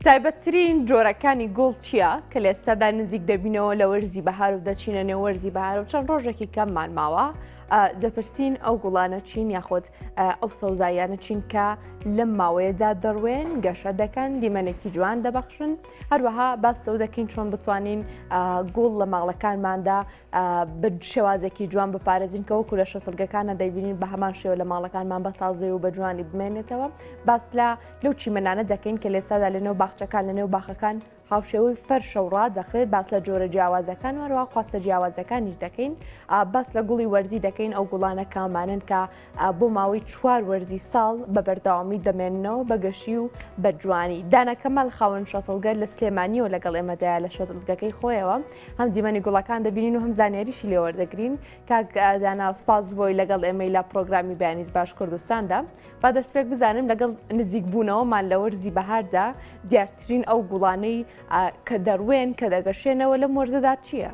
تایبەتترین جۆرەکانی گوڵ چییە کە لە ئێستادا نزیک دەبینەوە لە وەرزی بەهار و دەچینە نێو وەرزی بەهار و چەند ڕۆژێکی کەممان ماوە دەپرسین ئەو گوڵانە چین یاخۆت ئەو سەوزایانە چین کە لەم ماوەیەدا دەڕوێن گەشە دەکەن دیمەنێکی جوان دەبەخشن هەروەها باس ئەو دەکەین چۆن بتوانین گوڵ لە ماڵەکانماندا بە شێوازێکی جوان بپارێزین کە وەکو لە شەتڵگەکانە دەیبینین بە هەمان شێوە لە ماڵەکانمان بە تازەی و بە جوانی بمێنێتەوە باس لەو چیمەنانە دەکەین کە لێستادا لەنێو باخچەکان لەنێو باخەکان هاوشێوەی فەرشە و ڕا دەخرێت باس لە جۆرە جیاوازەکان وەروە خواستە جیاوازەکانیش دەکەین باس لە گوڵی وەرزی دەکەین ئەو گوڵانە کامانن کە بۆ ماوەی 4 وەرزی ساڵ بە بەردەوامی دەمێننەوە بەگەشی و بە جوانی دانا کەمال خاوەن شەتڵگەر لە سلێمانی و لەگەڵ ئێمەدایە لە شەتڵگەکەی خۆیەوە هەم دیمەنی گوڵەکان دەبینین و هەم زانیاریشی لێوەردەگرین کاک دانا سپاس بۆی لەگەڵ ئێمەی لە پرۆگرامی بەیانیز باش کوردستاندا با دەستپێک بزانم لەگەڵ نزیک بوونەوەمان لە وەرزی بەهاردا دیارترین ئەو گوڵانەی کە دەڕوێن کە دەگەشێنەوە لەم وەرزەدا چییە؟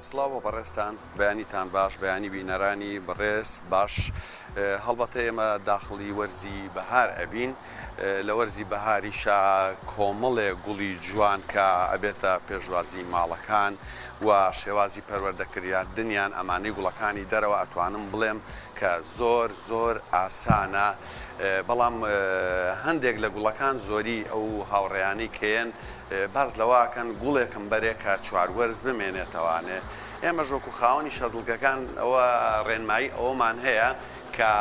سڵاو بەڕێستان بەیانیتان باش بەیانی بینەرانی بەڕێز باش هەڵبەتە ئێمە داخڵی وەرزی بەهار ئەبین لە وەرزی بەهاریشا کۆمەڵێ گوڵی جوان کە ئەبێتە پێشوازی ماڵەکان و شێوازی پەروەردەکردنیان ئەمانەی گوڵەکانی دەرەوە ئەتوانم بڵێم کە زۆر زۆر ئاسانە بەڵام هەندێک لە گوڵەکان زۆری ئەو هاوڕێیانی کێن باز لەواکەن گوڵێکم بەرێکە چواروەرز بمێنێتەوانێ ئێمە ژۆکو خاوەنی شەدڵگەکان ئەوە ڕێنمایی ئەوەمان هەیە کە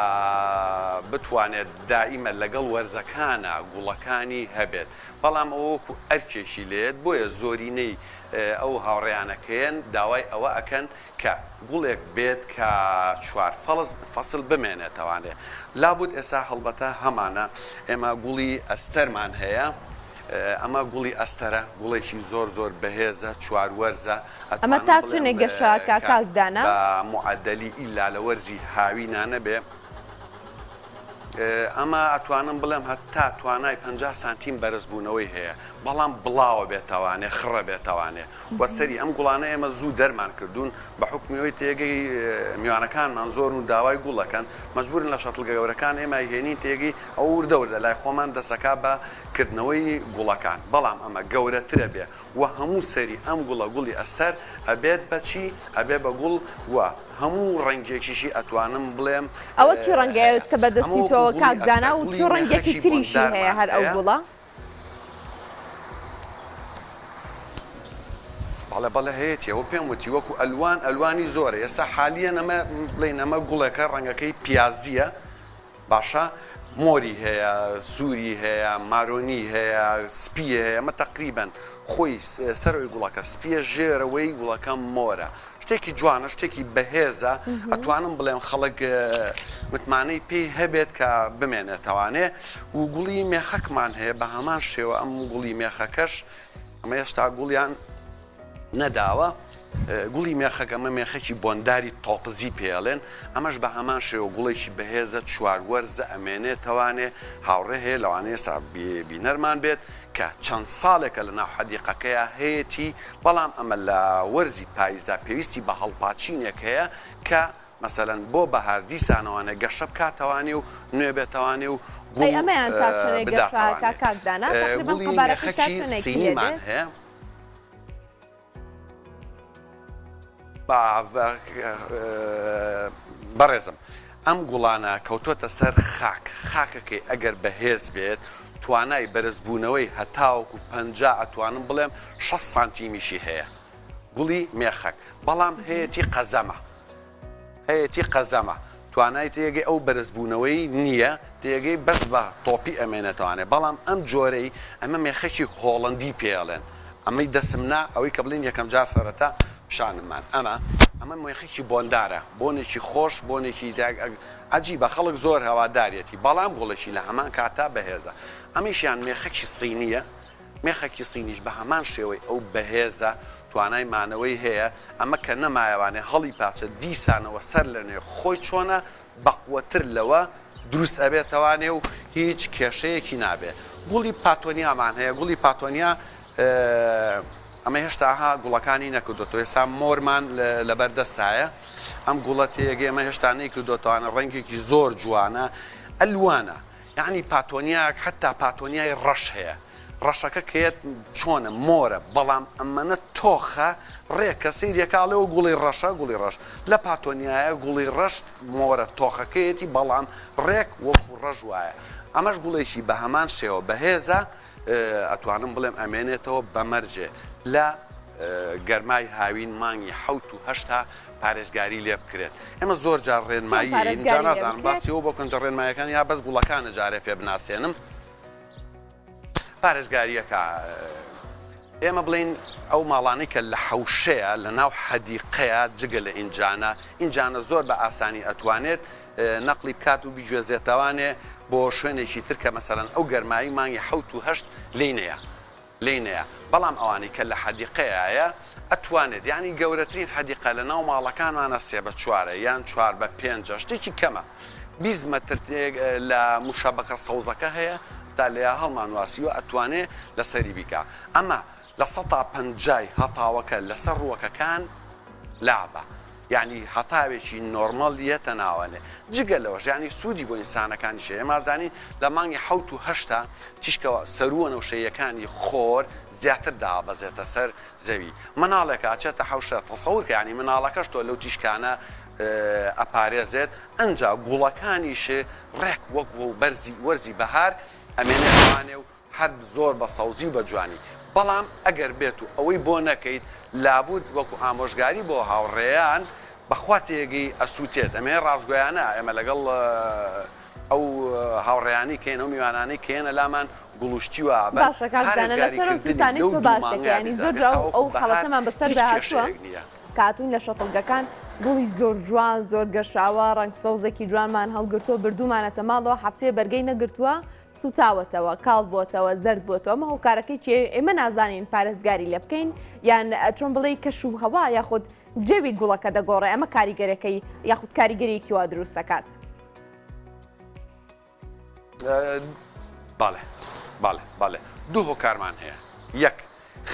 بتوانێت دائیمە لەگەڵ وەرزەکانە گوڵەکانی هەبێت بەڵام ئەوەکو ئەرکێشی لێت بۆیە زۆرینەی ئەو هاوڕێیانەکەیان داوای ئەوە ئەکەن کە گوڵێک بێت کە چوار فەسڵ بمێنێتەوانێ لابد ئێستا هەڵبەتە هەمانە ئێمە گوڵی ئەستەرمان هەیە ئەمە گوڵی ئەستەرە گوڵێکی زۆر زۆر بەهێزە چواروەرزە ئەمە تا چنێ گەشە کاکدانا معدلی ئیلا لە وەرزی هاوینانە بێ ئەمە ئەتوانم بڵێم هەتا توانای 50 سانتیم بەرزبوونەوەی هەیە بەڵام بڵاوە بێتەوانێ خڕە بێتەوانێ وەسەری ئەم گوڵانە ئێمە زوو دەرمان کردوون بە حکمیەوەی تێگەی میوانەکانمان زۆر و داوای گوڵەکەن مەجبورن لە شەتڵگە گەورەکان ئێمە هێنین تێگەی ئەو وردەوردە لای خۆمان دەسەکا بە کردنەوەی گوڵەکان بەڵام ئەمە گەورەترە بێ و هەموو سەری ئەم گوڵە گوڵی ئەسەر ئەبێت بەچی ئەبێ بە گوڵ وە هەموو ڕەنگێکیشی ئەتوانم بڵێم ئەوە چی ڕەنگەیە سەبەدەستی تۆ کاکدانا و چی ڕەنگێکی تریشی هەیە هەر ئەو گوڵە؟ بەڵێ هەیەی ئەوە پێم وتی وەکو ئەلوان ئەلوانی زۆرە ئێستا حالیان ئەمە بڵێن ئەمە گوڵەکە ڕەنگەکەی پیازیە باشە مۆری هەیە سووری هەیە مارۆنی هەیە سپی هەیە ئەمە تەقریبەن خۆی سەرۆی گوڵەکە سپیە ژێرەوەی گوڵەکە مۆرە شتێکی جوانە شتێکی بەهێزە ئەتوانم بڵێم خەڵک متمانەی پێی هەبێت کە بمێنێتەوانێ و گوڵی مێخەکمان هەیە بە هەمان شێوە ئەم گوڵی مێخەکەش ئەمە هێشتا گوڵیان نەداوە گوڵی مێخەکە ئەمە مێخەکی بۆنداری تۆپزی پێڵێن ئەمەش بە هەمان شێوە گوڵێکی بەهێزە چواروەرزە ئەمێنێتەوانێ هاوڕێ هەیە لەوانەیە ئێستا بینەرمان بێت کە چەند ساڵێکە لە ناو حەدیقەکەیە هەیەی بەڵام ئەمە لە وەرزی پاییزدا پێویستی بە هەڵپاچینێک هەیە کە مەسەلەن بۆ بەهار دیسانەوانە گەشە بکاتەوانێ و نوێ بێتەوانێ و ئەمەیان تا چنێک گەشە کاکدانا تقریباً قەبارەکەی تا چنێکی سینیمان هەیە بەڕێزم ئەم گوڵانە کەوتۆتە سەر خاکەکەی ئەگەر بەهێز بێت توانای بەرزبوونەوەی هەتاوەکو 50 ئەتوانم بڵێم 6 سانتیمیشی هەیە گوڵی مێخەک بەڵام هەیەی قەزەمە توانای تێگەی ئەو بەرزبوونەوەی نییە تێگەی بەس بە تۆپی ئەمێنێتوانێت بەڵام ئەم جۆرەی ئەمە مێخەکی هۆڵندی پێڵێن ئەمەی دەسمنا ئەوەی کە بڵین یەکەم جا سەرەتا پیشانمان ئەمە مێخێکی بۆندارە بۆنێکی خۆش بۆنێکی عەجیبە بە خەڵک زۆر هەوادارەتی بەڵام گوڵێکی لە هەمان کاتا بەهێزە ئەمیشیان مێخێکی سینیە مێخێکی سینیش بە هەمان شێوەی ئەو بەهێزە توانای مانەوەی هەیە ئەمە کە نەمایەوانێ هەڵی پاچە دیسانەوە سەر لەنێ خۆی چۆنە بەقوەتر لەوە دروست ئەبێتەوانێ و هیچ کێشەیەکی نابێ گوڵی پاتۆنیامان هەیە گوڵی پاتۆنیا ئەمە هێشتاها گوڵەکانی نەکردوێتەوە ێستا مۆرمان لەبەردەستایە ئەم گوڵە تێگەی ئەمە هێشتا نەیکردوێتەوەوانە ڕەنگێکی زۆر جوانە ئەلوانە یعنی پاتۆنیاک حتا پاتۆنیای ڕەش هەیە ڕەشەکە کێت چۆنە مۆرە بەڵام ئەمەنە تۆخە ڕێکە سیرێکاڵێەوە گوڵی ڕەشە گوڵی ڕەش لە پاتۆنیایە گوڵی ڕەشت مۆرە تۆخەکەیەتی بەڵام ڕێک وەکو ڕەژ وایە ئەمەش گوڵێکی بە هەمان شێوە بەهێزە ئەتوانم بڵێم ئەمێنێتەوە بەمەرجێ لە گەرمای هاوین مانگی 7 تا پارێزگاری لێ بکرێت ئێمە زۆر جار ڕێنمایی اینجا نازانم باسیەوە بۆ کنجە ڕێنمایەکان یا بەس گوڵەکانە جارێ پێ بناسیێنم پارێزگاریەکە ئێمە بڵین ئەو ماڵانەی کە لە حەوشەیە لە ناو حەدیقەیە جگە لە ئینجانە زۆر بە ئاسانی ئەتوانێت نەقلی بکات و بیگوێزێتەوانێ بۆ شوێنێکی ترکە مەسەرەن ئەو گەرمایی مانگی 7 لینەیە بەڵام ئەوانی کە لە حەدیقەیە ئەتوانێت یعنی گەورەترین حەدیقە لە ناو ماڵەکانمانە 3 بە 4 یان 4 بە 5 شتێکی کەمە 20 مەتر لە موشەبەکە سەوزەکە هەیە تا لێ هەڵمانواسیوە ئەتوانێت لەسەری بیکە ئەمە لە 150 هەتاوەکە لەسەر ڕووەکەکان لابە یعنی هەتاوێکی نۆرمەڵ یەتە ناوانێ جگە لەوەش ینی سوودی بۆ ئینسانەکانی شێ ئێمازانی لە مانگی 7 تیشکەوە سەرووە نەوشەیەکانی خۆر زیاتر دابەزێتە سەر زەوی مناڵێکە ئاچێتە حوشە تەسەورکە ینی مناڵەکەش تۆ لەو تیشکانە ئەپارێزێت ئەنجا گوڵەکانیشێ ڕێک وەک وەرزی بەهار ئەمێنێوانێ و هەر زۆر بە سەوزی و بە جوانی بەڵام ئەگەر بێت و ئەوەی بۆ نەکەیت لابد وەکو ئامۆژگاری بۆ هاوڕێیان بەخوا تێگەی ئەسووتێت ئەمێ ڕازگۆیانە ئێمە لەگەڵ ئەو هاوڕێیانی کەین ئەو میوانانەی کێنە لامان گوڵشتیوە باشەکانزانە لەسەر سووتانی تۆ باسەکەیانی زۆر ئەو خەڵەتەمان بەسەر داهاتووە کاتون لە شەتڵگەکان گوڵی زۆر جوان زۆر گەشاوە ڕنگ سەوزێکی جوانمان هەڵگرتووە بردومانەتە ماڵەوە هەفتەیە بەرگەی نەگرتووە سوتاوەتەوە کاڵ بۆتەوە زرد بۆتەوە ئەمە هۆکارەکەی چێ ئێمە نازانین پارێزگاری لێ بکەین یان چۆن بڵێ کەش و هەوا یاخود جێوی گوڵەکە دەگۆڕێ ئەمە کاریگەرەکەی یاخود کاریگەریەکی وا دروستەکات باڵێ دوو هۆکارمان هەیە یەک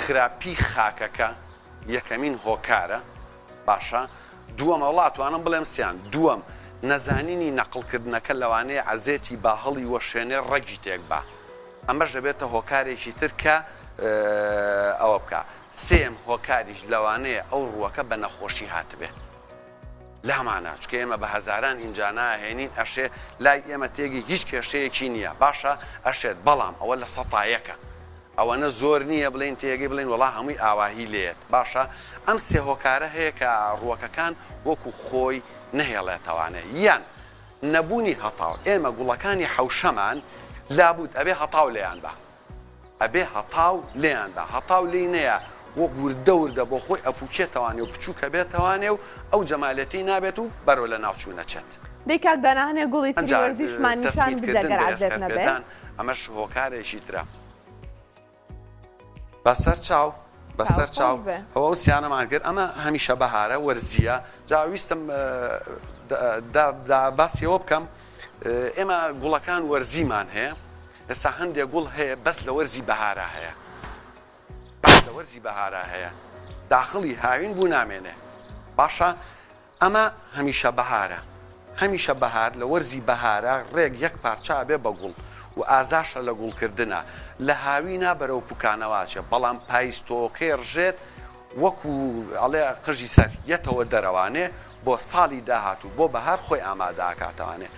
خراپی خاکەکە یەکەمین هۆکارە باشە دووەمە وڵاتوانم بڵێم سیان دووەم نەزانینی نەقلکردنەکە لەوانەیە عەزێتی با هەڵی وەشێنێ ڕەگی تێک با ئەمەش دەبێتە هۆکارێکی تر کە ئەوە بکە سێم هۆکاریش لەوانەیە ئەو ڕووەکە بە نەخۆشی هاتبێ لامانە چکە ئێمە بە هەزاران ئینجا ناهێنین ئەشێ لای ئێمە تێگی هیچ کێشەیەکی نییە باشە ئەشێت بەڵام ئەوە لە سەتایەکە ئەوەنە زۆر نییە بڵین تێگەی بڵین وڵا هەمووی ئاواهی لێت باشە ئەم سێ هۆکارە هەیە کە ڕووەکەکان وەکو خۆی نەهێڵێتەوانێ یان نەبوونی هەتاو ئێمە گوڵەکانی حەوشەمان لابد ئەبێ هەتاو لێیان بە ئەبێ هەتاو لێیان بە هەتاو لێنەیە وە وردە بۆ خۆی ئەپوچێتەوانێ و بچووکە بێتەوانێ و ئەو جەمالەتی نابێت و بەرەو لە ناوچوو نەچێت دەی کاک داناهەنێ گوڵی سریوەرزیشمان نیشان بدەگەر عەزێت نەبێت ئەمەش هۆکارێکی ترە بەسەر چاو بەسەر چاو ئەوە و سیانەمان کرد ئەمە هەمیشە بەهارە وەرزیە جاویستم باسیەوە بکەم ئێمە گوڵەکان وەرزیمان هەیە ئێستا هەندێک گوڵ هەیە بەس لە وەرزی بەهارە هەیە لە وەرزی بەهارە هەیە داخڵی هاوین بوو نامێنێ باشە ئەمە هەمیشە بەهارە هەمیشە بەهار لە وەرزی بەهارە ڕێک یەک پارچە بێ بە گوڵ و ئازاشە لە گوڵکردنە لە هاوینە بەرەو پوکانەواچێ بەڵام پایستۆکەی ڕژێت وەکو ئەڵێ قژی سەر یەتەوە دەرەوانێ بۆ ساڵی داهاتوو بۆ بەهار خۆی ئامادەکاتەوانێ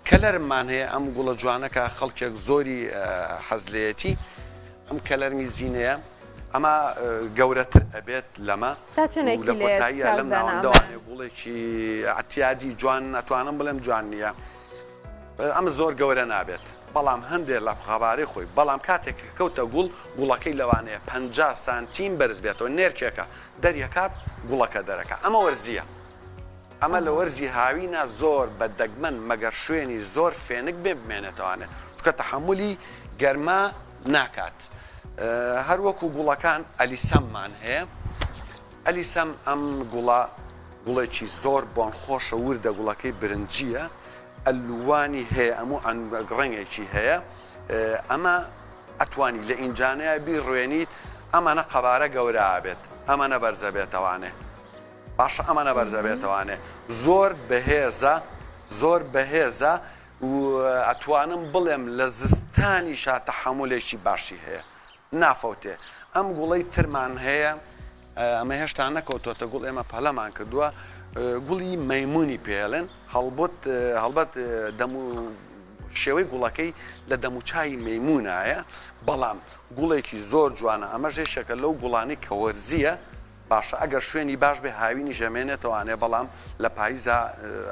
کەلەرمان هەیە ئەم گوڵە جوانەکە خەڵکێک زۆری حەزلەتی ئەم کەلەرمی زینەیە ئەمە گەورەتر ئەبێت لەمە لە کۆتاییە لەم ناوەندەوانێ گوڵێکی ئەتیادی جوان ئەتوانم بڵێم جوان نییە ئەمە زۆر گەورە نابێت بەڵام هەندێک لە خەبارەی خۆی بەڵام کاتێک کەوتە گوڵەکەی لەوانەیە 50 سانتیم بەرز بێتەوە نێرکێکە دەریەکات گوڵەکە دەرەکە ئەمە وەرزیە ئەمە لە وەرزی هاوینە زۆر بە دەگمەن مەگەر شوێنی زۆر فێنک بێ بمێنێتەوانێت چکە تەحملی گەرما ناکات هەروەکو گوڵەکان ئەلیسەممان هەیە ئەلیسەم ئەم گوڵێکی زۆر بۆن خۆشە وردە گوڵەکەی برنجیە ئەلوانی هەیە ئەموو ڕەنگێکی هەیە ئەمە ئەتوانی لە ئینجانەیە بیڕوێنیت ئەمانە قەبارە گەورە بێت ئەمانە بەرزە بێتەوانێ باشە ئەمانە بەرزە بێتەوانێ زۆر بەهێزە و ئەتوانم بڵێم لە زستانیشا تەحەمولێکی باشی هەیە نافەوتێ ئەم گوڵەی ترمان هەیە ئەمە هێشتا نەکەوتۆتە گوڵ ئێمە پەلەمان کردووە گوڵی مەیمونی پێڵێن هەڵبەت شێوەی گوڵەکەی لە دەموچای مەیمونایە بەڵام گوڵێکی زۆر جوانە ئەمە ژێشەکە لەو گوڵانی کە وەرزیە باشە ئەگەر شوێنی باش بێ هاوینی ژەمێنێتەوانێ بەڵام لە پاییزە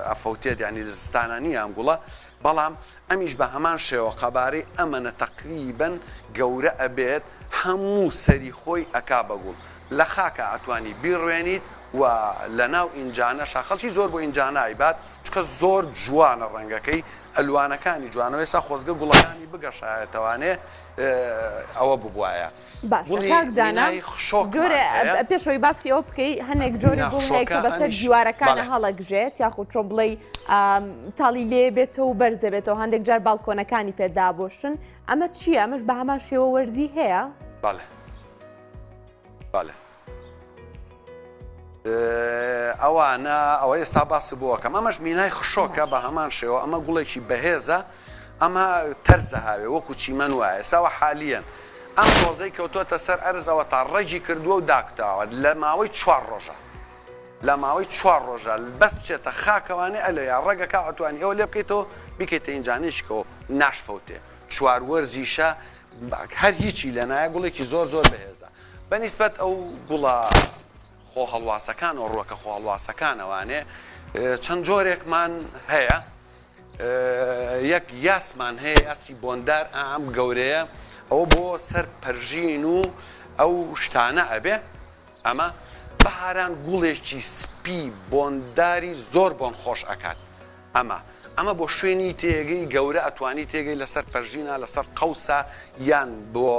ئەفەوتێت ینی لە زستانانی ئەم گوڵە بەڵام ئەمیش بە هەمان شێوە قەبارەی ئەمەنە تەقریبەن گەورە ئەبێت هەموو سەری خۆی ئەکا بەگوڵ لە خاکە ئەتوانی بیڕوێنیت و لە ناو ئینجانە شاخەڵکی زۆر بۆ ئینجانە ئایبات چکە زۆر جوانە ڕەنگەکەی ئەلوانەکانی جوانەوە ێستا خۆزگە گوڵەکانی بگەشایەتەوانێ ئەوە ببوایە پێشەوەی باسی ئەو بکەی هەنێک جۆری گوڵ هەیە کە بەسەر دیوارەکانە هەڵەگژێت یاخود چۆن بڵێ تاڵی لێ بێتەوە و بەرزە بێتەوە هەندێک جار باڵکۆنەکانی پێدابۆشن ئەمە چییە؟ ئەمەش بە هەمان شێوە وەرزی هەیە؟ بەڵێ ئەوانە ئەوە ئێستا باسی بۆکەم ئەمەش مینای خشۆکە بە هەمان شێوە ئەمە گوڵێکی بەهێزە ئەمە تەرزە هاوێ وەکو چیمەن وایە ئێستاوە حالیەن ئەم تۆزەی کەوتۆتە سەر ئەرزەوە تا ڕێجی کردووە و داکتاوە لە ماوەی 4 ڕۆژە بەس بچێتە خاکەوانێ ئەلەیە ڕێگەکە ئەتوانی ئەوە لێ بکەیتەوە بیکەیتە ئینجانێشکەوە ناشفەوتێ چواروەرزیشە هەر هیچی لە نایە گوڵێکی زۆر بەهێزە بەنیسبەت ئەو گوڵە خۆ هەڵواسەکان و ڕووەکە خۆ هەڵواسەکانەوانێ چەند جۆرێکمان هەیە یەک یاسمان هەیە یاسی بۆندار ئەم گەورەیە ئەوە بۆ سەر پەرژین و ئەو شتانە ئەبێ ئەمە بەهاران گوڵێکی سپی بۆنداری زۆر بۆن خۆش ئەکات ئەمە بۆ شوێنی تێگەی گەورە ئەتوانی تێگەی لەسەر پەرژینە لەسەر قەوسە یان بۆ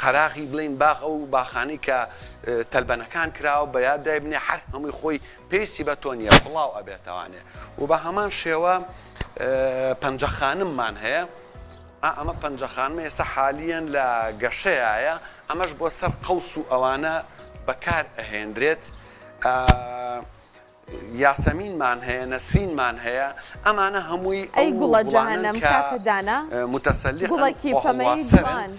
قەراغی بڵین باغ ئەو باخانی کە تەلبەنەکان کراوە بە یاد دایبنێ هەر هەمووی خۆی پێویستی بە تۆ نیە بڵاو ئەبێتەوانێ و بە هەمان شێوە پەنجەخانممان هەیە ئەمە پەنجەخانمە ئێستا حالیەن لە گەشەیە ئەمەش بۆ سەر قەوس و ئەوانە بەکار ئەهێنرێت یاسەمینمان هەیە نەسرینمان هەیە ئەمانە هەمووی ئەی گوڵە جەهەنەم کاکەدانا متەسەلیق گوڵێکی پەمەی جوان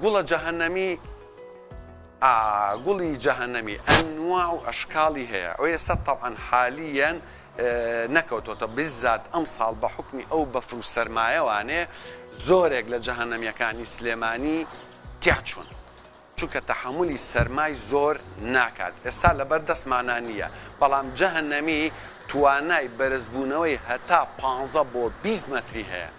گوڵە جەهەنەمی گوڵی جەهەنەمی ئەنواع و ئەشکاڵی هەیە ئەو ئێستا تەبعەن حالیەن نەکەوتۆتە بزات ئەم ساڵ بە حکمی ئەو بەفر و سەرمایەوانێ زۆرێک لە جەهەنەمیەکانی سلێمانی تیاچوون چونکە تەحەمولی سەرمای زۆر ناکات ئێستا لەبەر دەستمانە نییە بەڵام جەهەنەمی توانای بەرزبوونەوەی هەتا 15 بۆ 20 مەتری هەیە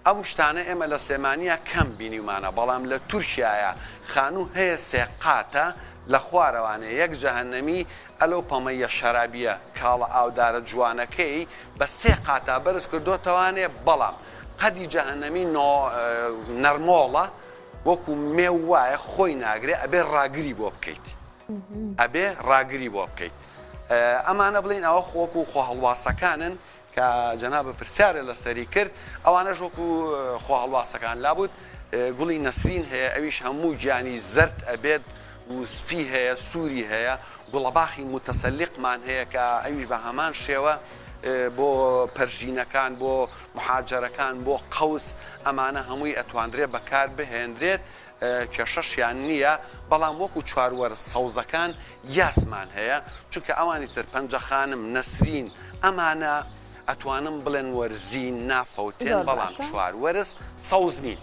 ئەو شتانە ئێمە لە سلێمانیە کەم بینیمانە بەڵام لە تورکیایە خانوو هەیە سێقاتە لە خوارەوانێ یەک جەهەنەمی ئەلەو پەمەیە شەرابیە کاڵە ئاودارە جوانەکەی بە سێ قاتا بەرز کردوتەوانێ بەڵام قەدی جەهەنەمی نەرمۆڵە وەکو مێو وایە خۆی ناگرێ ئەبێ ڕاگری بۆ بکەیت ئەمانە بڵین ئەوە خۆک و خۆ هەڵواسەکانن کە جەنابە پرسیارە لەسەری کرد ئەوانەش وەکو خۆ هەڵواسەکان لابوت گوڵی نەسرین هەیە ئەویش هەموو گیانی زەرد ئەبێت و سپی هەیە سووری هەیە گوڵەباخی متەسەلیقمان هەیە کە ئەویش بە هەمان شێوە بۆ پەرژینەکان بۆ محاجەرەکان بۆ قەوس ئەمانە هەمووی ئەتواندرێت بەکار بهێنرێت کێشەشیان نییە بەڵام وەکو چواروەرز سەوزەکان یاسمان هەیە چونکە ئەوانی تر پەنجەخانم نەسرین ئەمانە ئەتوانم بڵێن وەرزی نافەوتێن بەڵام چواروەرز سەوز نین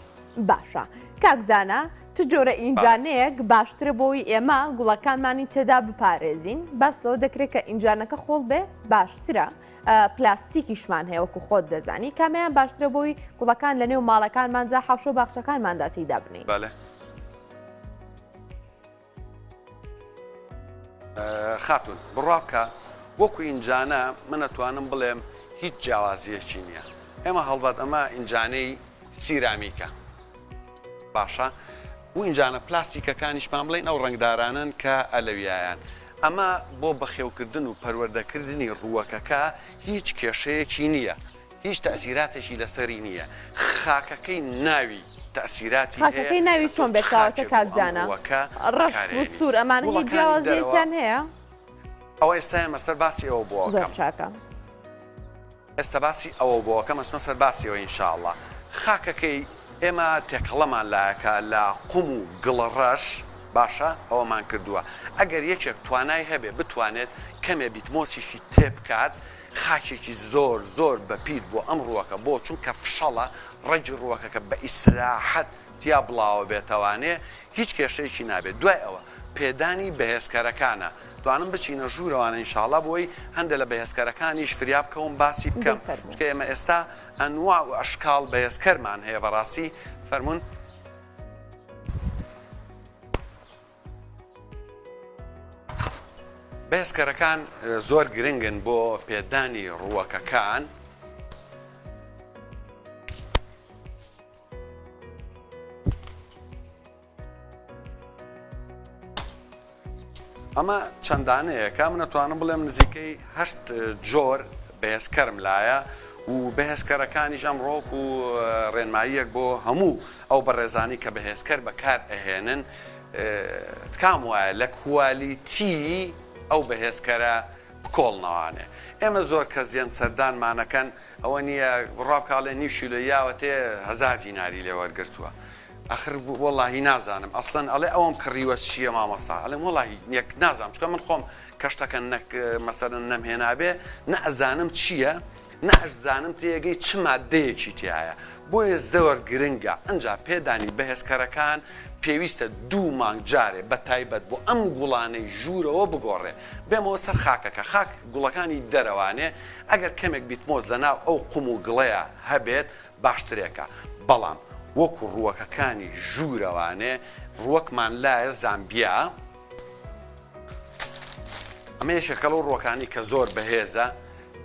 باشە کاکدانا چ جۆرە ئینجانەیەک باشترە بۆی ئێمە گوڵەکانمانی تێدا بپارێزین بەسەوە دەکرێت کە ئینجانەکە خۆڵ بێ باشترە پلاستیکیشمان هەیە وەکو خۆت دەزانی کامیان باشترە بۆی گوڵەکان لە نێو ماڵەکانمانجا حەوشە باخچەکانماندا تێدا بنین خاتون بڕابکە وەکو ئینجانە من ئەتوانم بڵێم هیچ جیاوازیەکی نییە ئێمە هەڵبەت ئەمە ئینجانەی سیرامیکە باشە و ئینجانە پلاستیکەکانیشمان بڵێن ئەو ڕنگدارانن کە ئەلەویایان ئەمە بۆ بەخێوکردن و پەروەردەکردنی ڕووەکەکە هیچ کێشەیەکی نییە هیچ تەسیراتێکی لەسەری نییە خاکەکەی ناوی تەسیراتی خاکەکەی ناوی چۆن بێتاوەتە کاکدانە ڕەش و سوور ئەمان هیچ جیاوازیەتیان هەیە ئەوە ئێستا مەسەر باسی ئەوە بووە زۆر چاکە ئێستا باسی ئەوە بووەکە مەسمە سەر باسیەوە ئینشاءڵڵا خاکەکەی ئێمە تێکەڵەمان لایەکە لە قوم و گڵڕەش باشە ئەوەمان کردووە ئەگەر یەکێک توانای هەبێ بتوانێت کەمێ بیتمۆسیشی تێبکات خاچێکی زۆر زۆر بەپیر بۆ ئەم ڕووەکە بۆ چونکە فشەڵە ڕەجی ڕووەکەکە بە ئیسراحەت تیا بڵاوە بێتەوانێ هیچ کێشەیەکی نابێت دوای ئەوە پێدانی بەهێزکارەکانە دوانم بچینە ژوورەوانە ئینشاڵڵا بۆی هەندێک لە بەهێزکارەکانیش فریا بکەون باسی بکەم چکە ئێمە ئێستا ئەنواع و ئەشکاڵ بەهێزکەرمان هەیە بەڕاستی فەرمونون بەهێزکەرەکان زۆر گرنگن بۆ پێدانی ڕووەکەکان ئەمە چەندانەیەکە من نەتوانم بڵێم نزیکەی 8 جۆر بەهێزکەرم لایە و بەهێزکەرەکانیش ئەم ڕۆک و ڕێنماییەک بۆ هەموو ئەو بەڕێزانی کە بەهێزکەر بەکار ئەهێنن تکام وایە لە کوالیتی ئەو بەهێزکەرە بکۆڵنەوانێ ئێمە زۆر کە زیێن سەردانمانەکەن ئەوە نییە ڕابکاڵێ نیوشی لە یاوەتێ 1000 دیناری لێ وەرگرتووە ئەخر وەڵاهی نازانم ئەسڵەن ئەڵێ ئەوم کڕیوە چییە مامەسا ئەڵێم وەڵاهی یەک نازانم چکە من خۆم کەشتەکە مەسەرن نەمهێنابێ نەئەزانم چییە نەئەزانم تێگەی چ مادەیەکی تایە بۆیە زۆر گرنگە ئەنجا پێدانی بەهێزکەرەکان پێویستە 2 مانگ جارێ بە تایبەت بۆ ئەم گوڵانەی ژوورەوە بگۆڕێ بێمەوە سەر خاکەکە خاک گوڵەکانی دەرەوانێ ئەگەر کەمێک بیتمۆز لەناو ئەو قوم و گڵەیە هەبێت باشترێکە بەڵام وەکو ڕووەکەکانی ژوورەوانێ ڕووەکمان لایە زامبیا ئەمە یەکێکە لەو ڕووەکانی کە زۆر بەهێزە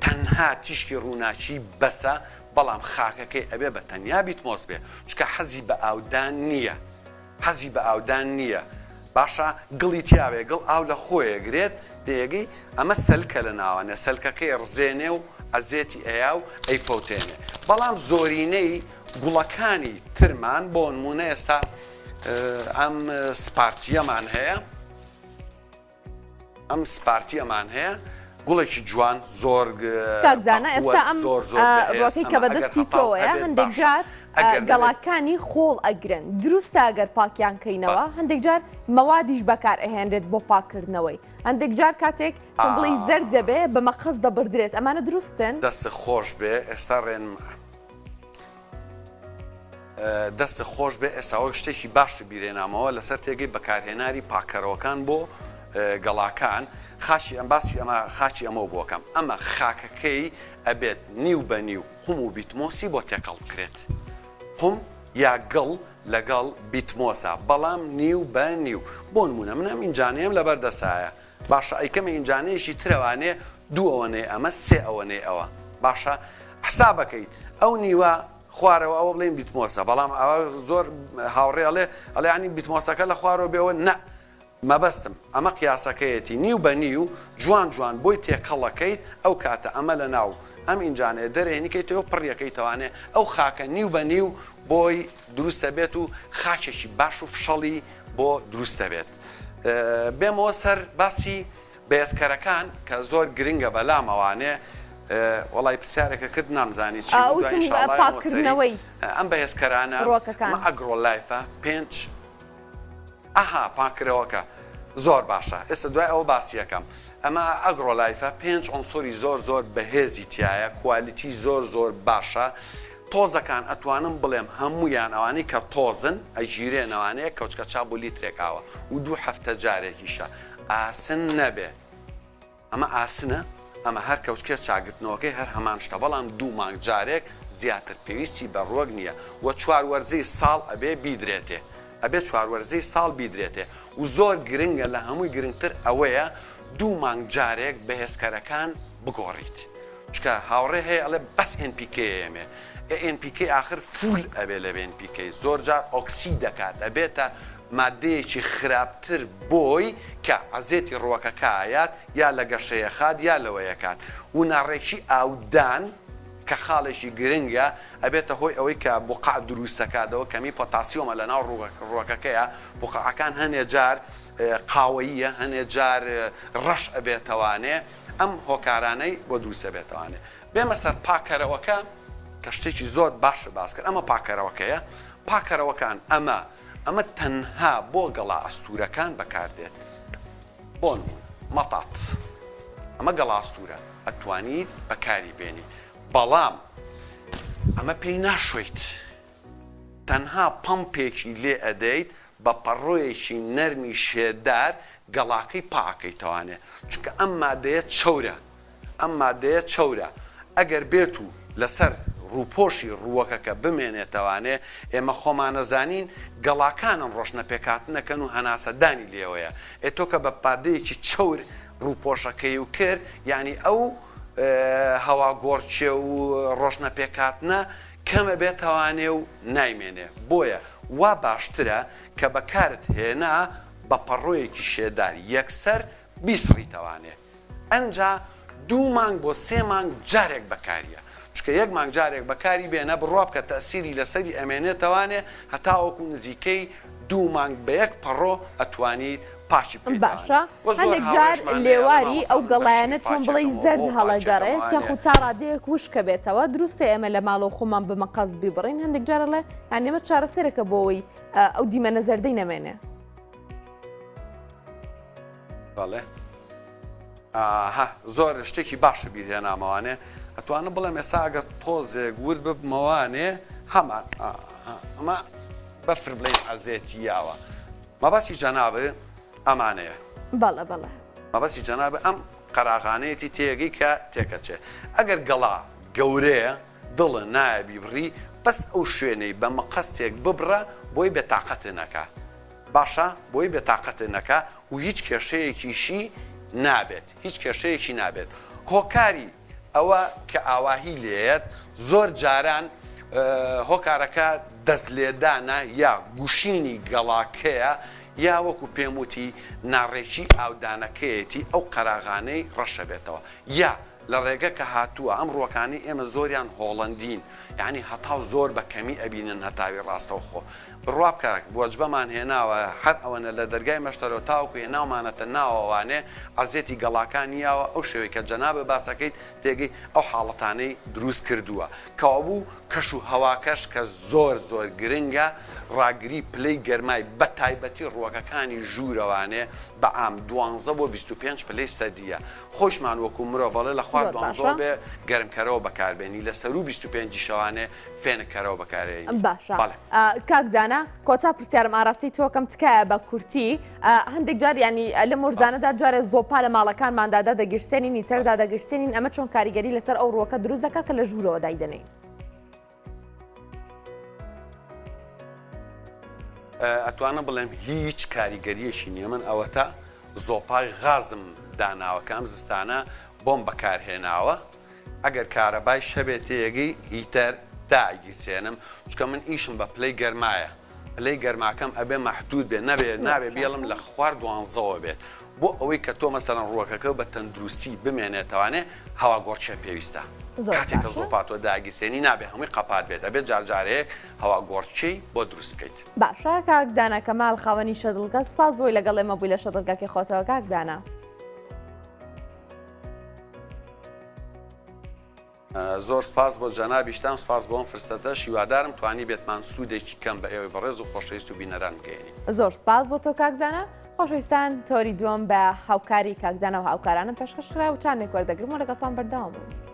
تەنها تیشکی ڕووناچی بەسە بەڵام خاکەکەی ئەبێ بە تەنیا بیتمۆز بێ چکە حەزی بە ئاودان نییە حەزی بە ئاودان نییە باشە گڵی تیاوێ گڵ ئاو لە خۆیەگرێت دەیەگەی ئەمە سەلکە لە ناوانە سەلکەکەی ڕزێنێ و ئەزێتی ئەیا و ئەی فەوتێنێ بەڵام زۆرینەی گوڵەکانی ترمان بۆ نمونە ئێستا ئەم سپارتیەمان هەیە ئەم سپارتیەمان هەیە گوڵێکی جوان زۆر کاکدانە ئێستا ئەم ڕۆکەی کە بەدەستی تۆیە هەندێک جار گەڵاکانی خۆڵ ئەگرن دروستە ئەگەر پاکیان کەینەوە هەندێک جار مەوادیش بەکار ئەهێنرێت بۆ پاکردنەوەی هەندێک جار کاتێک بڵی زەر دەبێ بە مەقەس دەبردرێت ئەمانە دروستن دەست خۆش بێ ئێستا دەست خۆش بێ ئێستاەوە شتێکی باش بیرێنامەوە لەسەر تێگەی بەکارهێناری پاکەرەوەکان بۆ گەڵاکان خاچی ئەم باسی ئەمە خاچی ئەمە بۆکەم ئەمە خاکەکەی ئەبێت نیو بە نیو قوم و بیتمۆسی بۆ تێکەڵ بکرێت قوم یا گڵ لەگەڵ بیتمۆسە بەڵام نیو بە نیو بۆ نمونە منم ئینجانەیەم لەبەر دەسایە باشە ئەیکەمە ئینجانەیەشی ترەوانێ 2 ئەوەنەی ئەمە 3 ئەوەنەی ئەوە باشە حسابەکەیت ئەو نیوە خوارەوە ئەوە بڵێن بیتمۆسە بەڵام ئەوە زۆر هاوڕێڵێ ئەڵێ ینی بیتمۆسەکە لە خوارەوە بێەوە نە مەبەستم ئەمە قیاسەکەیەتی نیو بە نیو جوان جوان بۆی تێکەڵەکەیت ئەو کاتە ئەمە لە ناو ئەم ئینجانەیە دەرێنیکەیتەوە پڕیەکەیتەوانێ ئەو خاکە نیو بە نیو بۆی دروستە بێت و خاچێکی باش و فشەڵی بۆ دروستە بێت بێمەوە سەر باسی بەهێزکەرەکان کە زۆر گرنگە بەلامەوانێ وڵی پرسیارێکە کرد نامزانی چی پاکردنەوەی ئەم بەهێزکەرانە ئەگرۆلایفە 5 ئەها پاکرەوەکە زۆر باشە ئێستا دوای ئەوە باسیەکەم ئەمە ئەگرۆلایفە 5 ئۆنسۆری زۆر زۆر بەهێزی تایە کوالیتی زۆر زۆر باشە تۆزەکان ئەتوانم بڵێم هەمویان ئەوانەی کە تۆزن ئەژیرێنەوانەیە کەوچکە چا بۆ لیترێکاوە و 2 هەفتە جارێکیشە ئاسن نەبێ ئەمە ئاسنە ئەمە هەر کەوچکێ چاگرتنەوەکەی هەر هەمان شتە بەڵام 2 مانگ جارێک زیاتر پێویستی بە ڕۆگ نییە و 4 وەرزەی ساڵ ئەبێ بیدرێتێ ئەبێ 4 وەرزەی ساڵ بیدرێتێ و زۆر گرنگە لە هەمووی گرنگتر ئەوەیە 2 مانگ جارێک بەهێزکەرەکان بگۆڕیت چکە هاوڕێ هەیە ئەڵێ بەس NPK ئێمێ NPK آخر فول ئەبێ لە NPK زۆر جار ئۆکسی دەکات ئەبێتە مادەیەکی خراپتر بۆی کە عەزێتی ڕووەکەکایات یا لە گەشەیە خات یا لەوەیەکات و ناڕێکی ئاودان کە خاڵێکی گرنگە ئەبێتە هۆی ئەوەی کە بقع دروستەکاتەوە کەمی پۆتاسیۆمە لە ناو ڕووەکەکەیە بقعەکان هەنێ جار قاوەییە هەنێ جار ڕەش ئەبێتەوانێ ئەم هۆکارانەی بۆ دروستە بێتەوانێ بێمە سەر پاکەرەوەکە کە شتێکی زۆر باشە باس کرد ئەمە پاکەرەوەکەیە پاکەرەوەکان ئەمە تەنها بۆ گەڵا ئەستورەکان بەکاردێت بۆ مەتات ئەمە گەڵا ئەستورە ئەتوانیت بەکاری بێنی بەڵام ئەمە پێی ناشۆیت تەنها پەمپێکی لێ ئەدەیت بە پەڕۆیەکی نەرمی شێدار گەڵاکەی پاکەیتەوانێ چونکە ئەم مادەیە چەورە ئەگەر بێت و لەسەر ڕووپۆشی ڕووەکەکە بمێنێتەوانێ ئێمە خۆمانەزانین گەڵاکانم ڕۆشنەپێکاتنەکەن و هەناسەدانی لێوەیە ئێتۆ کە بە پادەیەکی چەور ڕووپۆشەکەی و کرد یعنی ئەو هەوا گۆڕچێ و ڕۆشنەپێکاتنە کەمە بێتەوانێ و نایمێنێ بۆیە وا باشترە کە بەکارت هێنا بە پەڕۆیەکی شێدار یەکسەر بیسڕیتەوانێ ئەنجا 2 مانگ بۆ 3 مانگ جارێک بەکاریە چکە 1 مانگ جارێک بەکاری بێنە بڕوا بکە تەسیری لەسەری ئەمێنێتەوانێ هەتاوەکو نزیکەی 2 مانگ بە 1 پەڕۆ ئەتوانیت پاشی باشە هەندێک جار لێواری ئەو گەڵایانە چۆن بڵێ زەرد هەڵەگەڕێت یاخود تا ڕادەیەک وشکە بێتەوە دروستە ئێمە لە ماڵەوە خۆمان بمەقەز بیبڕین هەندێک جارەڵێ یانێمە چارەسەرەکە بۆەوەی ئەو دیمەنە زەردەی نەمێنێ بەڵێ زۆر شتێکی باشە بیرهێنامەوانێ ئەتوانە بڵێم ئێستا ئەگەر تۆزێک ورد ببمەوانێ هەمان ئەمە بەفر بڵێن ئەزێتی یاوە مەبەسی جەنابە ئەمانەیە بەڵێ مەبەسی جەنابە ئەم قەراغانەیەتی تێگەی کە تێکەچێ ئەگەر گەڵا گەورەیە دڵە نایە بیبڕی بەس ئەو شوێنەی بە مەقەستێک ببڕە بۆی بێتاقەتە نەکا باشە بۆی بێتاقەتە نەکا و هیچ کێشەیەکیشی نابێت هیچ کێشەیەکی نابێت هۆکاری ئەوە کە ئاواهی لێت زۆر جاران هۆکارەکە دەست لێدانە یا گوشینی گەڵاکەیە یا وەکو پێم وتی ناڕێکی ئاودانەکەیەتی ئەو قەراغانەی ڕەشە بێتەوە یا لە ڕێگە کە هاتووە ئەم ڕووەکانی ئێمە زۆریان هۆڵەندین یعنی هەتاو زۆر بە کەمی ئەبینن هەتاوی ڕاستەوخۆ بڕوا بکە بۆجبەمان هێناوە هەر ئەوەنە لە دەرگای مەشتەرەوە تاوەکو هێناومانەتە ناوەوانێ ئازێتی گەڵاکانیەوە ئەو شێوەی کە جەنابە باسەکەیت تێگەی ئەو حاڵەتانەی دروست کردووە کەوا بوو کەش و هەواکەش کە زۆر زۆر گرنگە ڕاگری پلەی گەرمای بە تایبەتی ڕووەکەکانی ژوورەوانێ بە ئام 12 بۆ 25 پلەی سەدیە خۆشمان وەکو مرۆڤڵێ لە خوار 12 بێ گەرمکەرەوە بەکاربێنی لە سەر و 25 شەوانێ فێنەکەرەوە بەکارێنی باشە کاکدانە کۆتا پرسیارم ئاراستی تۆکەم تکایە بە کورتی هەندێک جار ینی لە مۆرزانەدا جارێ زۆپا لە ماڵەکانماندادا دەگەشتێنین نیچەردا دەگەشتێنین ئەمە چۆن کاریگەری لەسەر ئەو ڕووەکە دروستەکە کە لە ژوورەوە دایدەنێن ئەتوانە بڵێم هیچ کاریگەریەشی نییە من ئەوە تا زۆپای غازم داناوەکە ئەم زستانە بۆم بەکارهێناوە ئەگەر کارەبای شەبێت تێگەی هیتەر داگیرسێنم چکە من ئیشم بە پلەی گەرمایە پلەی گەرماکەم ئەبێ مەحدود بێ نابێ بێڵم لە خوار 12ەوە بێت بۆ ئەوەی کە تۆ مەسەرەن ڕووەکەکە بە تەندروستی بمێنێتەوانێ هەوا گۆڕچێ پێویستە کاتێککە زۆپاتۆ داگیرسێنی نابێ هەمووی قەپات بێت ئەبێت جارجارەیەک هەوا گۆڕچەی بۆ دروست بکەیت باشە کاکدانە کەماڵ خاوەنی شەدڵگە سپاس بۆی لەگەڵ ئێمە بووی لە شەدڵگاکی خۆتەوە کاکدانە زۆر سپاس بۆ جەنابیشتان سپاس بۆ ئەم فرسەتە شیوادارم توانی بێتمان سوودێکی کەم بە ئێوەی بەڕێز و خۆشەویست و بینەران بگەێنی زۆر سپاس بۆ تۆ کاکدانە خۆشەویستان تۆری دووەم بە هاوکاری کاکدانە و هاوکارانم پێشکەشکرا و چانێک وەردەگرم و لەگەڵتان بەردەوام بووم